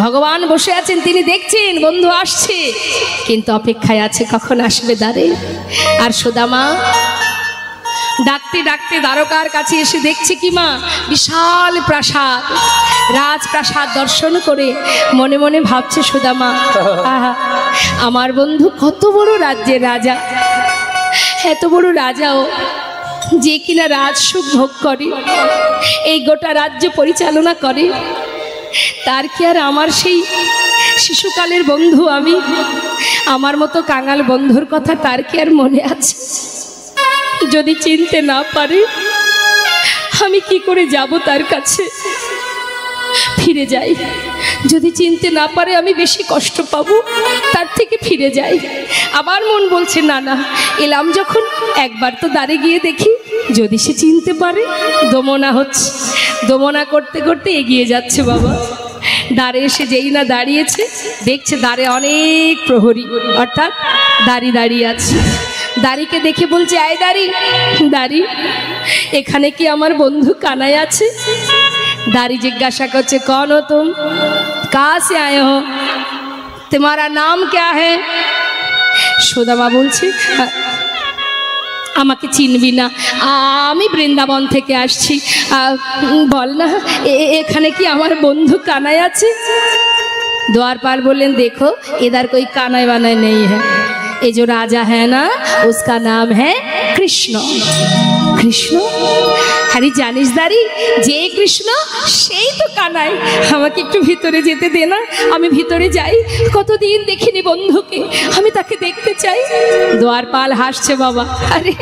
ভগবান বসে আছেন, তিনি দেখছেন বন্ধু আসছে, কিন্তু অপেক্ষায় আছে কখন আসবে দ্বারে। আর সুদামা ডাকতে ডাকতে দ্বারকার কাছে এসে দেখছে কি মা, বিশাল প্রাসাদ, রাজপ্রাসাদ দর্শন করে মনে মনে ভাবছে সুদামা, আহা আমার বন্ধু কত বড় রাজ্যের রাজা, এত বড় রাজাও যে কিনা রাজসুখ ভোগ করে, এই গোটা রাজ্য পরিচালনা করে, তার কি আর আমার সেই শিশুকালের বন্ধু আমি, আমার মতো কাঙাল বন্ধুর কথা তার কি আর মনে আছে? যদি চিনতে না পারে আমি কি করে যাব তার কাছে? ফিরে যাই। যদি চিনতে না পারে আমি বেশি কষ্ট পাবো, তার থেকে ফিরে যাই। আবার মন বলছে না না, এলাম যখন একবার তো দ্বারে গিয়ে দেখি, যদি সে চিনতে পারে। দমনা হচ্ছে, দমনা করতে করতে এগিয়ে যাচ্ছে বাবা। দ্বারে এসে যেই না দাঁড়িয়েছে, দেখছে দ্বারে অনেক প্রহরী, অর্থাৎ দাঁড়ি দাঁড়িয়ে আছে। দাড়িকে দেখে বলছে, আয় দাড়ি, দাড়ি এখানে কি আমার বন্ধু কানাই আছে? दारी जिज्ञासा करছে कौन हो तुम, कहाँ से आए हो, तुम्हारा नाम क्या है? সুদামা বলছে আমাকে চিনবি না, আমি বৃন্দাবন থেকে আসছি, বল না এখানে কি আমার বন্ধু কানাই আছে? द्वारपाल बोलें देखो इधर कोई कानाई वानाई नहीं है, ये जो राजा है ना उसका नाम है कृष्ण। कृष्ण আরে জানিস দাঁড়ি, যে কৃষ্ণ সেই তো কানাই। আমাকে একটু ভিতরে যেতে দে না, আমি ভিতরে যাই, কতদিন দেখিনি বন্ধুকে, আমি তাকে দেখতে চাই। দ্বারপাল হাসছে বাবা, আরে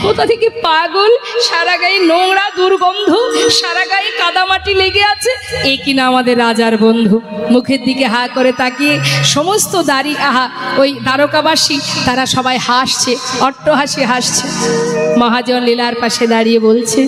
কোথা থেকে পাগল, সারা গায়ে নোংরা দুর্গন্ধ, সারা গায়ে কাদামাটি লেগে আছে, এ কিনা আমাদের রাজার বন্ধু। মুখের দিকে হা করে তাকিয়ে সমস্ত দাড়ি ওই দ্বারকাবাসী তারা সবাই হাসছে, অট্টহাসি হাসছে। মহাজন লীলার পাশে দাঁড়িয়ে বলছে